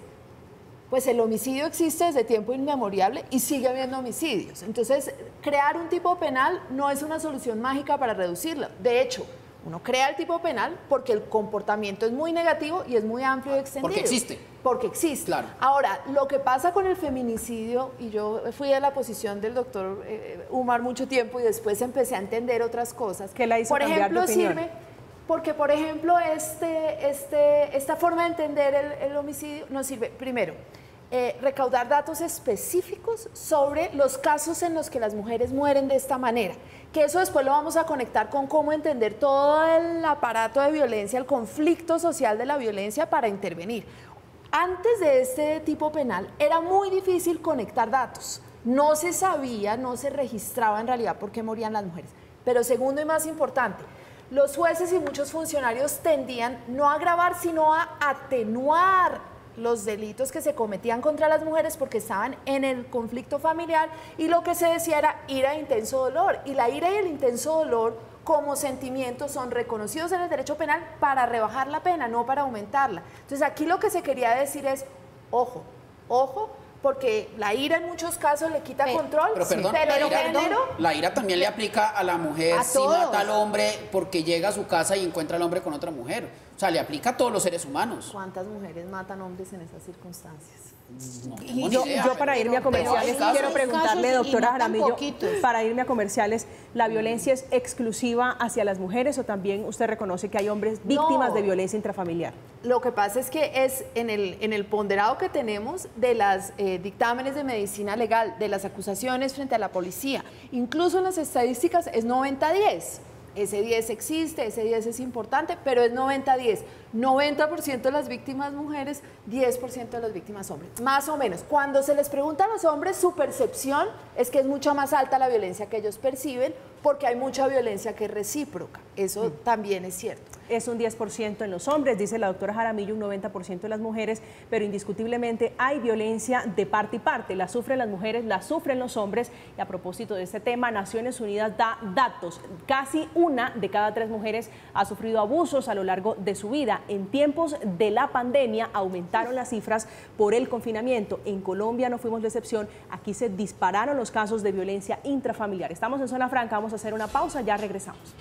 pues el homicidio existe desde tiempo inmemorial y sigue habiendo homicidios. Entonces, crear un tipo penal no es una solución mágica para reducirlo. De hecho, uno crea el tipo penal porque el comportamiento es muy negativo y es muy amplio y extendido. Porque existe. Porque existe. Claro. Ahora, lo que pasa con el feminicidio, y yo fui a la posición del doctor Umar mucho tiempo y después empecé a entender otras cosas. ¿Qué la hizo por cambiar ejemplo, de opinión? sirve porque, por ejemplo, esta forma de entender el homicidio nos sirve, primero, recaudar datos específicos sobre los casos en los que las mujeres mueren de esta manera, que eso después lo vamos a conectar con cómo entender todo el aparato de violencia, el conflicto social de la violencia para intervenir. Antes de este tipo penal era muy difícil conectar datos, no se sabía, no se registraba en realidad por qué morían las mujeres. Pero segundo y más importante, los jueces y muchos funcionarios tendían no a agravar, sino a atenuar los delitos que se cometían contra las mujeres porque estaban en el conflicto familiar, y lo que se decía era ira e intenso dolor, y la ira y el intenso dolor como sentimientos son reconocidos en el derecho penal para rebajar la pena, no para aumentarla. Entonces aquí lo que se quería decir es, ojo, ojo, porque la ira en muchos casos le quita control, pero perdón, la ira también le aplica a la mujer si mata al hombre porque llega a su casa y encuentra al hombre con otra mujer. O sea, le aplica a todos los seres humanos. ¿Cuántas mujeres matan hombres en esas circunstancias? No tengo Y ni yo, idea, yo para irme a comerciales quiero preguntarle, doctora Jaramillo, para irme a comerciales, ¿la violencia es exclusiva hacia las mujeres o también usted reconoce que hay hombres víctimas de violencia intrafamiliar? Lo que pasa es que es en el ponderado que tenemos de las dictámenes de medicina legal, de las acusaciones frente a la policía, incluso en las estadísticas es 90-10. Ese 10 existe, ese 10 es importante, pero es 90-10. 90% de las víctimas mujeres, 10% de las víctimas hombres, más o menos. Cuando se les pregunta a los hombres, su percepción es que es mucho más alta la violencia que ellos perciben, porque hay mucha violencia que es recíproca. Eso también es cierto. Es un 10% en los hombres, dice la doctora Jaramillo, un 90% en las mujeres, pero indiscutiblemente hay violencia de parte y parte. La sufren las mujeres, la sufren los hombres. Y a propósito de este tema, Naciones Unidas da datos. Casi 1 de cada 3 mujeres ha sufrido abusos a lo largo de su vida. En tiempos de la pandemia aumentaron las cifras por el confinamiento. En Colombia no fuimos la excepción. Aquí se dispararon los casos de violencia intrafamiliar. Estamos en Zona Franca, vamos a hacer una pausa, ya regresamos.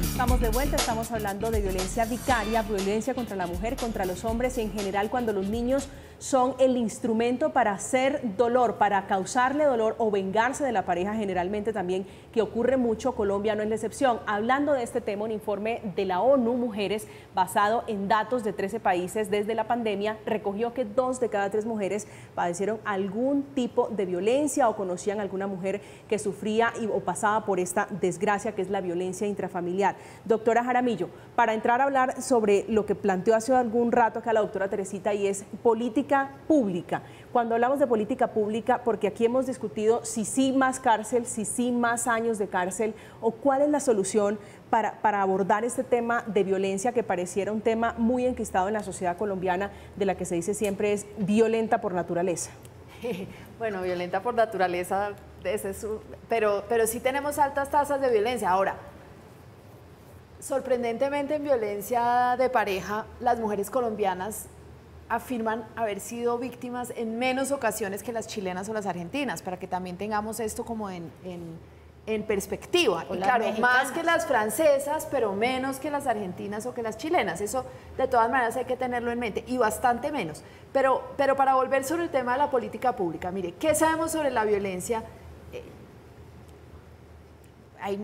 Estamos de vuelta, estamos hablando de violencia vicaria, violencia contra la mujer, contra los hombres y en general cuando los niños son el instrumento para hacer dolor, para causarle dolor o vengarse de la pareja, generalmente también, que ocurre mucho. Colombia no es la excepción. Hablando de este tema, un informe de la ONU Mujeres, basado en datos de 13 países desde la pandemia, recogió que 2 de cada 3 mujeres padecieron algún tipo de violencia o conocían alguna mujer que sufría o pasaba por esta desgracia que es la violencia intrafamiliar. Doctora Jaramillo, para entrar a hablar sobre lo que planteó hace algún rato acá la doctora Teresita, y es política pública. Cuando hablamos de política pública, porque aquí hemos discutido si sí más cárcel, si sí más años de cárcel, o cuál es la solución para abordar este tema de violencia que pareciera un tema muy enquistado en la sociedad colombiana, de la que se dice siempre es violenta por naturaleza. Bueno, violenta por naturaleza, pero sí tenemos altas tasas de violencia. Ahora, sorprendentemente en violencia de pareja, las mujeres colombianas afirman haber sido víctimas en menos ocasiones que las chilenas o las argentinas, para que también tengamos esto como en perspectiva. Y claro, más que las francesas, pero menos que las argentinas o que las chilenas. Eso de todas maneras hay que tenerlo en mente, y bastante menos. Pero para volver sobre el tema de la política pública, mire, ¿qué sabemos sobre la violencia? Hay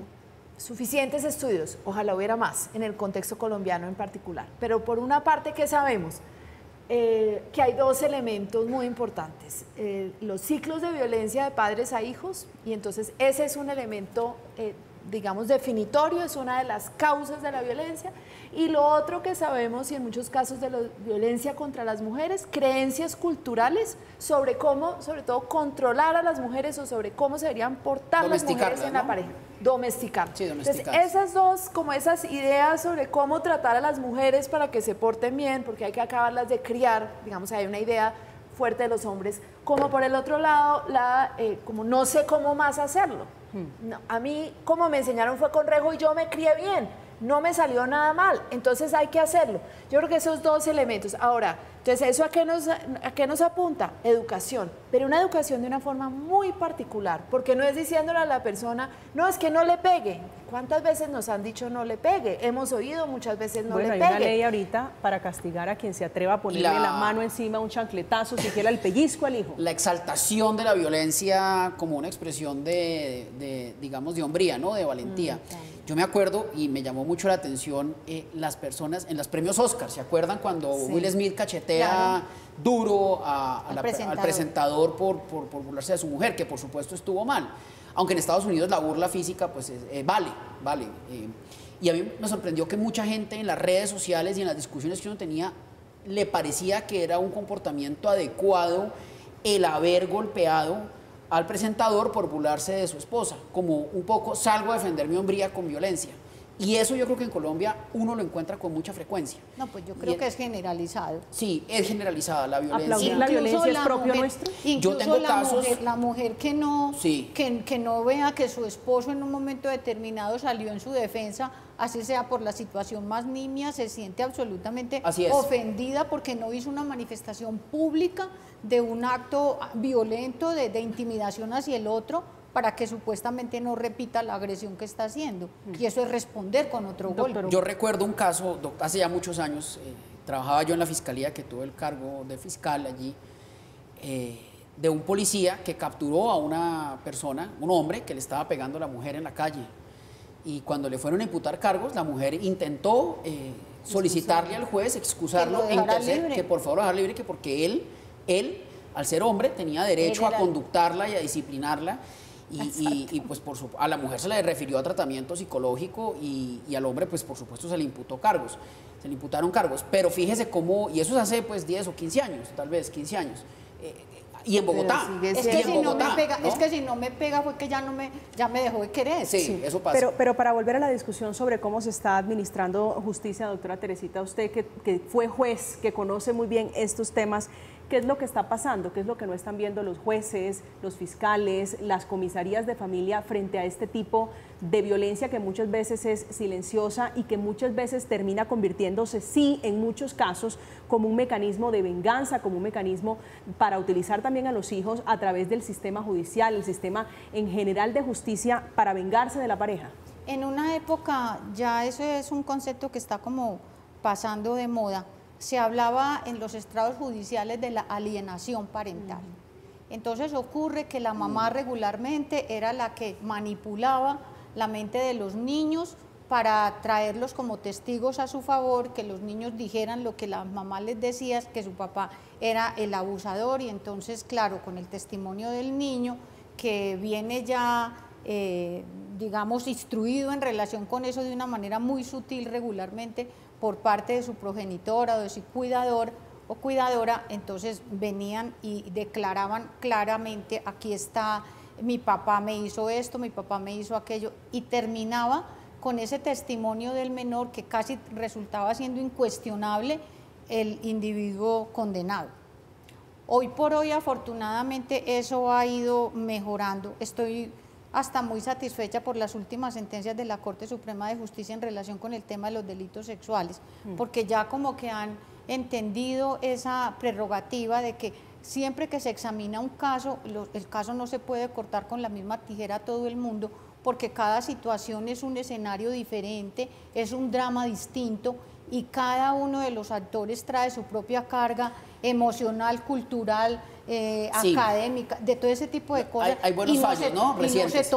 suficientes estudios, ojalá hubiera más, en el contexto colombiano en particular. Pero por una parte, ¿qué sabemos? Que hay 2 elementos muy importantes, los ciclos de violencia de padres a hijos, y entonces ese es un elemento, digamos, definitorio, es una de las causas de la violencia, y lo otro que sabemos, y en muchos casos de la violencia contra las mujeres, creencias culturales sobre cómo, sobre todo, controlar a las mujeres o sobre cómo se deberían portar las mujeres en la pareja. domesticar. Sí, Entonces, domesticar. esas dos, como esas ideas sobre cómo tratar a las mujeres para que se porten bien, porque hay que acabarlas de criar, digamos, hay una idea fuerte de los hombres, como por el otro lado, como no sé cómo más hacerlo. No, a mí, como me enseñaron fue con rejo y yo me crié bien, no me salió nada mal, entonces hay que hacerlo. Yo creo que esos dos elementos. Ahora, entonces, ¿eso a qué nos apunta? Educación, pero una educación de una forma muy particular, porque no es diciéndole a la persona, no, es que no le pegue. ¿Cuántas veces nos han dicho no le pegue? Hemos oído muchas veces no le pegue. Bueno, hay una ley ahorita para castigar a quien se atreva a ponerle la mano encima, un chancletazo, siquiera el pellizco al hijo. La exaltación de la violencia como una expresión digamos, de hombría, ¿no? De valentía. Yo me acuerdo, y me llamó mucho la atención, las personas en los premios Oscar, ¿se acuerdan cuando Will Smith cachetea duro al presentador por burlarse de su mujer, que por supuesto estuvo mal? Aunque en Estados Unidos la burla física pues vale. Y a mí me sorprendió que mucha gente en las redes sociales y en las discusiones que uno tenía le parecía que era un comportamiento adecuado el haber golpeado al presentador por burlarse de su esposa, como un poco salgo a defender mi hombría con violencia. Y eso yo creo que en Colombia uno lo encuentra con mucha frecuencia. No, pues yo creo que es generalizado. Sí, es generalizada la violencia. ¿Aplaudir la violencia es propio nuestro? Yo tengo casos... La mujer que no, que no vea que su esposo en un momento determinado salió en su defensa, así sea por la situación más nimia, se siente absolutamente ofendida porque no hizo una manifestación pública de un acto violento de intimidación hacia el otro, para que supuestamente no repita la agresión que está haciendo. Y eso es responder con otro golpe. Yo recuerdo un caso, hace ya muchos años, trabajaba yo en la fiscalía, que tuve el cargo de fiscal allí, de un policía que capturó a una persona, un hombre, que le estaba pegando a la mujer en la calle. Y cuando le fueron a imputar cargos, la mujer intentó solicitarle al juez, excusarlo, que por favor lo dejara libre, que porque él, al ser hombre, tenía derecho a conductarla y a disciplinarla. Y pues a la mujer se le refirió a tratamiento psicológico y al hombre pues por supuesto se le imputaron cargos, pero fíjese cómo, y eso es hace pues 10 o 15 años, tal vez 15 años, y en Bogotá. Es que si no me pega fue que ya me dejó de querer. Sí, eso pasa. Pero para volver a la discusión sobre cómo se está administrando justicia, doctora Teresita, usted que fue juez, que conoce muy bien estos temas, ¿qué es lo que está pasando? ¿Qué es lo que no están viendo los jueces, los fiscales, las comisarías de familia frente a este tipo de violencia que muchas veces es silenciosa y que muchas veces termina convirtiéndose, sí, en muchos casos, como un mecanismo de venganza, como un mecanismo para utilizar también a los hijos a través del sistema judicial, el sistema en general de justicia para vengarse de la pareja? En una época ya eso es un concepto que está como pasando de moda. Se hablaba en los estrados judiciales de la alienación parental. Entonces ocurre que la mamá regularmente era la que manipulaba la mente de los niños para traerlos como testigos a su favor, que los niños dijeran lo que la mamá les decía, que su papá era el abusador, y entonces, claro, con el testimonio del niño, que viene ya, digamos, instruido en relación con eso de una manera muy sutil regularmente, por parte de su progenitora o de su cuidador o cuidadora, entonces venían y declaraban claramente, aquí está, mi papá me hizo esto, mi papá me hizo aquello, y terminaba con ese testimonio del menor que casi resultaba siendo incuestionable el individuo condenado. Hoy por hoy, afortunadamente, eso ha ido mejorando. Estoy hasta muy satisfecha por las últimas sentencias de la Corte Suprema de Justicia en relación con el tema de los delitos sexuales, porque ya como que han entendido esa prerrogativa de que siempre que se examina un caso, el caso no se puede cortar con la misma tijera a todo el mundo, porque cada situación es un escenario diferente, es un drama distinto, y cada uno de los actores trae su propia carga emocional, cultural, académica, de todo ese tipo de cosas. Hay buenos fallos, ¿no? Recientes.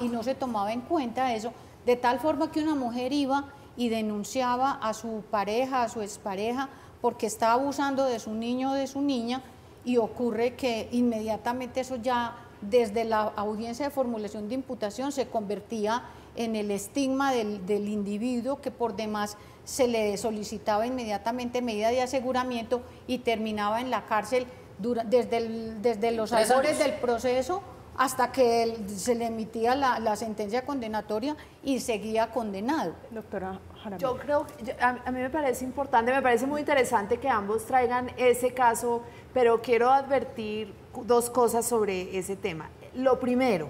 Y no se tomaba en cuenta eso, de tal forma que una mujer iba y denunciaba a su pareja, a su expareja, porque estaba abusando de su niño o de su niña, y ocurre que inmediatamente eso ya, desde la audiencia de formulación de imputación, se convertía en el estigma del individuo, que por demás se le solicitaba inmediatamente medida de aseguramiento y terminaba en la cárcel desde los albores del proceso hasta que se le emitía la sentencia condenatoria y seguía condenado. Doctora Jaramillo. Yo creo, a mí me parece importante, me parece muy interesante que ambos traigan ese caso, pero quiero advertir dos cosas sobre ese tema. Lo primero,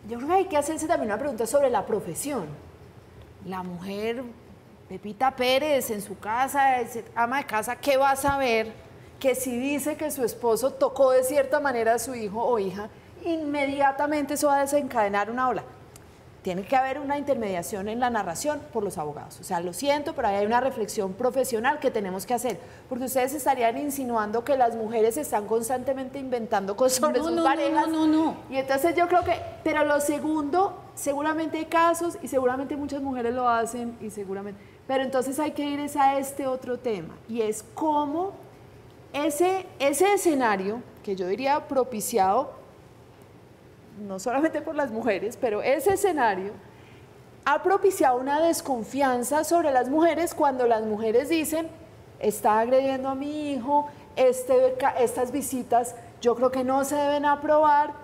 yo creo que hay que hacerse también una pregunta sobre la profesión. La mujer, Pepita Pérez, en su casa, ama de casa, ¿qué va a saber que si dice que su esposo tocó de cierta manera a su hijo o hija, inmediatamente eso va a desencadenar una ola? Tiene que haber una intermediación en la narración por los abogados. O sea, lo siento, pero ahí hay una reflexión profesional que tenemos que hacer, porque ustedes estarían insinuando que las mujeres están constantemente inventando cosas sobre sus parejas. No. Y entonces yo creo que, pero lo segundo, seguramente hay casos y seguramente muchas mujeres lo hacen y seguramente, pero entonces hay que ir a este otro tema, y es cómo ese escenario, que yo diría propiciado, no solamente por las mujeres, pero ese escenario ha propiciado una desconfianza sobre las mujeres cuando las mujeres dicen, está agrediendo a mi hijo, estas visitas yo creo que no se deben aprobar,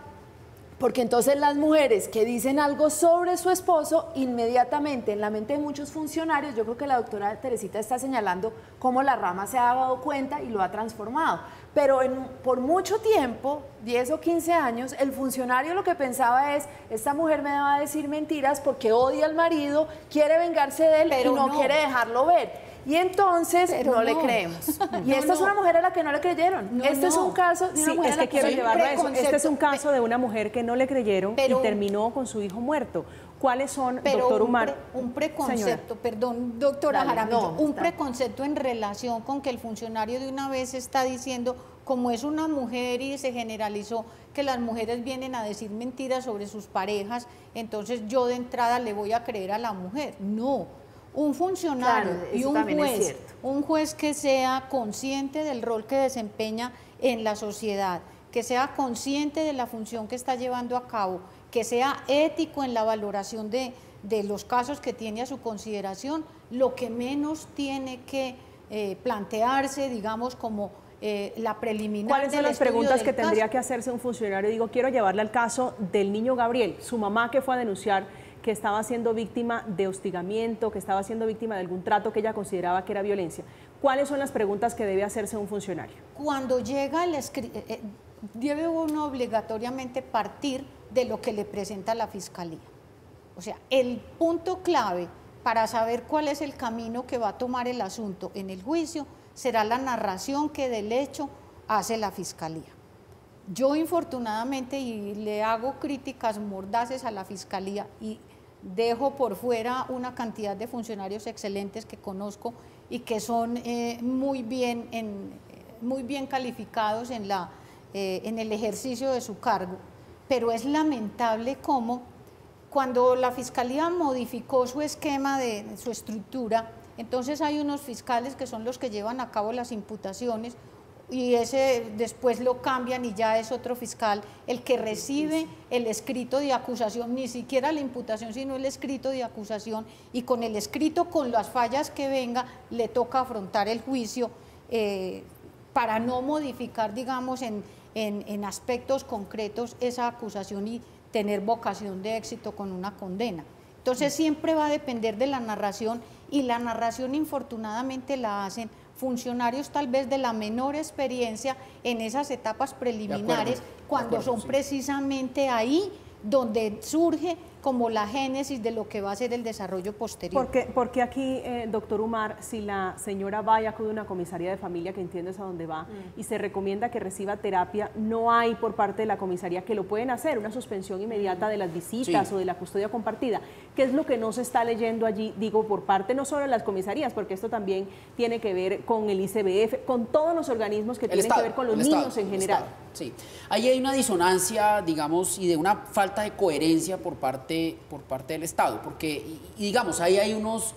porque entonces las mujeres que dicen algo sobre su esposo, inmediatamente en la mente de muchos funcionarios, yo creo que la doctora Teresita está señalando cómo la rama se ha dado cuenta y lo ha transformado. Pero por mucho tiempo, 10 o 15 años, el funcionario lo que pensaba es, esta mujer me va a decir mentiras porque odia al marido, quiere vengarse de él, pero y no quiere dejarlo ver. Y entonces no le creemos. Y esta es una mujer a la que no le creyeron. Este es un caso de una mujer a la que quiero llevarlo a eso. Este es un caso de una mujer que no le creyeron y terminó con su hijo muerto. ¿Cuáles son, doctor Umar? Un preconcepto, perdón, doctora Jaramillo, un preconcepto en relación con que el funcionario de una vez está diciendo, como es una mujer y se generalizó que las mujeres vienen a decir mentiras sobre sus parejas, entonces yo de entrada le voy a creer a la mujer. No. Un funcionario y un juez que sea consciente del rol que desempeña en la sociedad, que sea consciente de la función que está llevando a cabo, que sea ético en la valoración de los casos que tiene a su consideración, lo que menos tiene que plantearse, digamos, como la preliminar. ¿Cuáles son las preguntas que tendría que hacerse un funcionario? Digo, quiero llevarle al caso del niño Gabriel, su mamá que fue a denunciar que estaba siendo víctima de hostigamiento, que estaba siendo víctima de algún trato que ella consideraba que era violencia. ¿Cuáles son las preguntas que debe hacerse un funcionario? Cuando llega debe uno obligatoriamente partir de lo que le presenta la Fiscalía. O sea, el punto clave para saber cuál es el camino que va a tomar el asunto en el juicio será la narración que del hecho hace la Fiscalía. Yo infortunadamente, y le hago críticas mordaces a la Fiscalía y dejo por fuera una cantidad de funcionarios excelentes que conozco y que son muy bien calificados en el ejercicio de su cargo, pero es lamentable cómo cuando la Fiscalía modificó su esquema de su estructura, entonces hay unos fiscales que son los que llevan a cabo las imputaciones, y ese después lo cambian y ya es otro fiscal el que recibe el escrito de acusación, ni siquiera la imputación, sino el escrito de acusación, y con el escrito, con las fallas que venga, le toca afrontar el juicio para no modificar, digamos, en aspectos concretos esa acusación y tener vocación de éxito con una condena. Entonces siempre va a depender de la narración, y la narración infortunadamente la hacen funcionarios tal vez de la menor experiencia en esas etapas preliminares, cuando son precisamente ahí donde surge como la génesis de lo que va a ser el desarrollo posterior. Porque aquí, doctor Umar, si la señora va y acude a una comisaría de familia, que entiendo es a donde va, y se recomienda que reciba terapia, no hay por parte de la comisaría, que lo pueden hacer, una suspensión inmediata de las visitas o de la custodia compartida. ¿Qué es lo que no se está leyendo allí? Digo, por parte no solo de las comisarías, porque esto también tiene que ver con el ICBF, con todos los organismos que tienen que ver con los niños en general. Sí, ahí hay una disonancia, digamos, y de una falta de coherencia por parte del Estado, porque, y digamos, ahí hay unos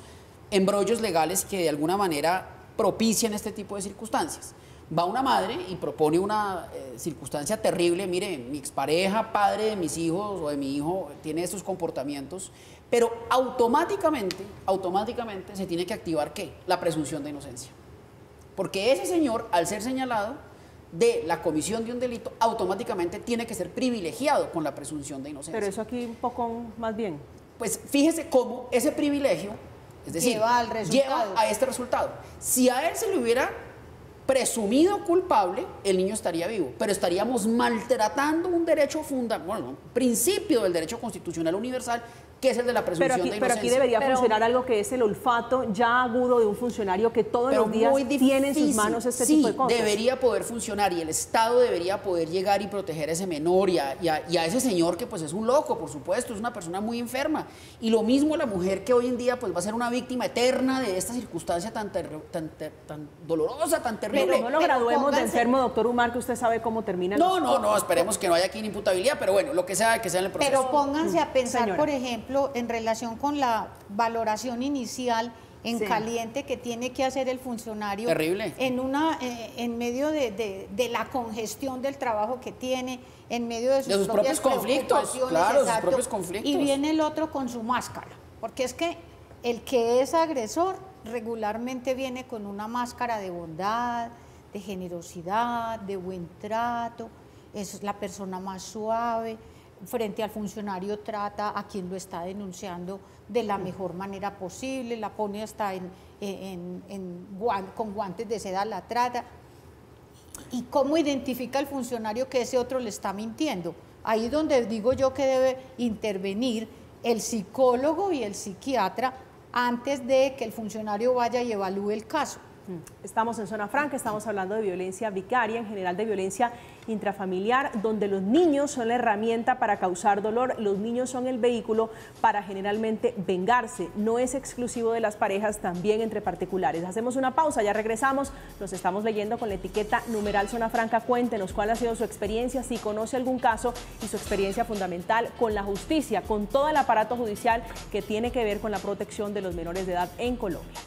embrollos legales que de alguna manera propician este tipo de circunstancias. Va una madre y propone una circunstancia terrible: mire, mi expareja, padre de mis hijos o de mi hijo, tiene estos comportamientos, pero automáticamente se tiene que activar, ¿qué? La presunción de inocencia. Porque ese señor, al ser señalado, de la comisión de un delito, automáticamente tiene que ser privilegiado con la presunción de inocencia. Pero eso aquí un poco más bien. Pues fíjese cómo ese privilegio, es decir, lleva a este resultado. Si a él se le hubiera presumido culpable, el niño estaría vivo, pero estaríamos maltratando un derecho fundamental, bueno, principio del derecho constitucional universal, que es el de la presunción de inocencia. Pero aquí debería funcionar algo que es el olfato ya agudo de un funcionario que todos los días tiene en sus manos este tipo de cosas. Debería poder funcionar y el Estado debería poder llegar y proteger a ese menor y a ese señor que pues es un loco, por supuesto, es una persona muy enferma. Y lo mismo la mujer que hoy en día pues va a ser una víctima eterna de esta circunstancia tan dolorosa, tan terrible. Pero no lo graduemos de enfermo, doctor Umar, que usted sabe cómo termina. No, esperemos que no haya aquí imputabilidad, pero bueno, lo que sea en el proceso. Pero pónganse a pensar, Señora, por ejemplo, en relación con la valoración inicial en caliente que tiene que hacer el funcionario. Terrible. En medio de la congestión del trabajo que tiene, en medio de sus propios conflictos, claro, sus propios conflictos. Y viene el otro con su máscara, porque es que el que es agresor regularmente viene con una máscara de bondad, de generosidad, de buen trato, es la persona más suave. Frente al funcionario trata a quien lo está denunciando de la mejor manera posible, la pone hasta con guantes de seda, la trata. ¿Y cómo identifica el funcionario que ese otro le está mintiendo? Ahí es donde digo yo que debe intervenir el psicólogo y el psiquiatra antes de que el funcionario vaya y evalúe el caso. Estamos en Zona Franca, estamos hablando de violencia vicaria, en general de violencia intrafamiliar, donde los niños son la herramienta para causar dolor, los niños son el vehículo para generalmente vengarse. No es exclusivo de las parejas, también entre particulares. Hacemos una pausa, ya regresamos, los estamos leyendo con la etiqueta numeral Zona Franca. Cuéntenos cuál ha sido su experiencia, si conoce algún caso y su experiencia fundamental con la justicia, con todo el aparato judicial que tiene que ver con la protección de los menores de edad en Colombia.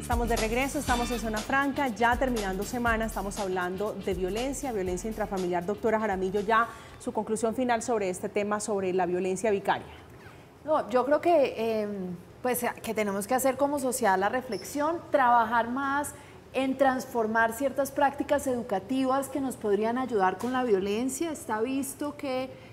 Estamos de regreso, estamos en Zona Franca, ya terminando semana, estamos hablando de violencia intrafamiliar. Doctora Jaramillo, ya su conclusión final sobre este tema, sobre la violencia vicaria. No, yo creo que, que tenemos que hacer como sociedad la reflexión, trabajar más en transformar ciertas prácticas educativas que nos podrían ayudar con la violencia. Está visto que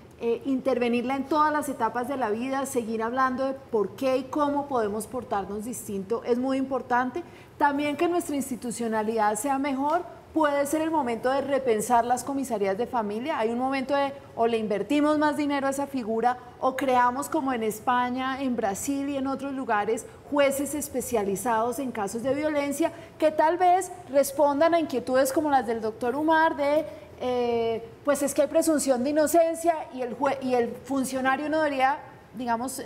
intervenirla en todas las etapas de la vida, seguir hablando de por qué y cómo podemos portarnos distinto es muy importante. También que nuestra institucionalidad sea mejor, puede ser el momento de repensar las comisarías de familia. Hay un momento de o le invertimos más dinero a esa figura o creamos, como en España, en Brasil y en otros lugares, jueces especializados en casos de violencia que tal vez respondan a inquietudes como las del doctor Umar de pues es que hay presunción de inocencia y el funcionario no debería, digamos,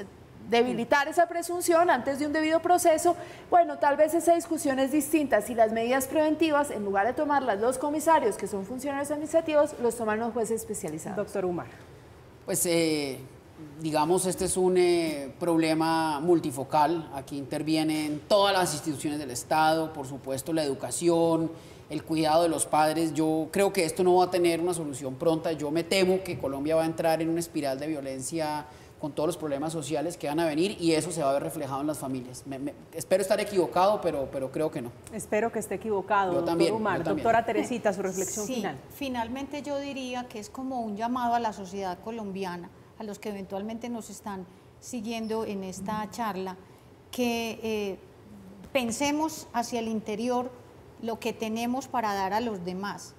debilitar esa presunción antes de un debido proceso. Bueno, tal vez esa discusión es distinta si las medidas preventivas, en lugar de tomarlas los comisarios, que son funcionarios administrativos, los toman los jueces especializados. Doctor Umar. Pues digamos, este es un problema multifocal. Aquí intervienen todas las instituciones del Estado, por supuesto la educación, el cuidado de los padres. Yo creo que esto no va a tener una solución pronta. Yo me temo que Colombia va a entrar en una espiral de violencia con todos los problemas sociales que van a venir y eso se va a ver reflejado en las familias. Espero estar equivocado, pero creo que no. Espero que esté equivocado, doctor Umar. Doctora Teresita, su reflexión final. Finalmente yo diría que es como un llamado a la sociedad colombiana, a los que eventualmente nos están siguiendo en esta charla, que pensemos hacia el interior lo que tenemos para dar a los demás.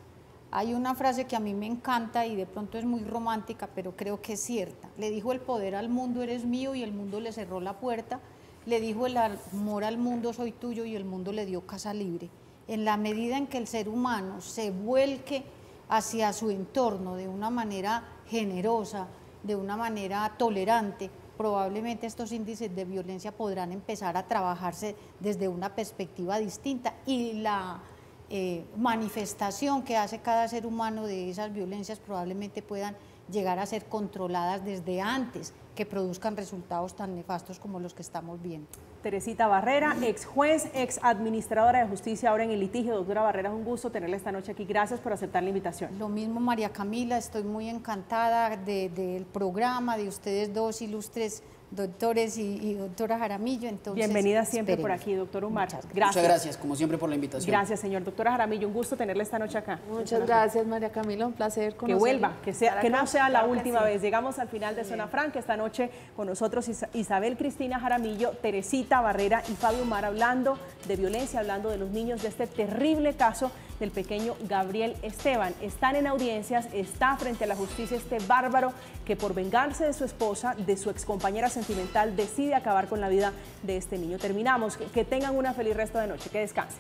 Hay una frase que a mí me encanta y de pronto es muy romántica, pero creo que es cierta. Le dijo el poder al mundo, eres mío, y el mundo le cerró la puerta. Le dijo el amor al mundo, soy tuyo, y el mundo le dio casa libre. En la medida en que el ser humano se vuelque hacia su entorno de una manera generosa, de una manera tolerante, probablemente estos índices de violencia podrán empezar a trabajarse desde una perspectiva distinta y la manifestación que hace cada ser humano de esas violencias probablemente puedan llegar a ser controladas desde antes que produzcan resultados tan nefastos como los que estamos viendo. Teresita Barrera, ex juez, ex administradora de justicia, ahora en el litigio. Doctora Barrera, es un gusto tenerla esta noche aquí. Gracias por aceptar la invitación. Lo mismo, María Camila, estoy muy encantada del programa, de ustedes dos ilustres doctores y doctora Jaramillo. Entonces, bienvenida siempre esperemos. por aquí, doctor Umar. Muchas gracias, como siempre, por la invitación. Gracias, señor. Doctora Jaramillo, un gusto tenerla esta noche acá. Muchas gracias, María Camila, un placer conocerla. Que vuelva, que no sea la Claro que última sí. vez. Llegamos al final de Zona Franca. Esta noche con nosotros Isabel Cristina Jaramillo, Teresita Barrera y Fabio Umar hablando de violencia, hablando de los niños, de este terrible caso del pequeño Gabriel Esteban. Están en audiencias, está frente a la justicia este bárbaro que por vengarse de su esposa, de su excompañera sentimental, decide acabar con la vida de este niño. Terminamos. Que tengan una feliz resto de noche. Que descansen.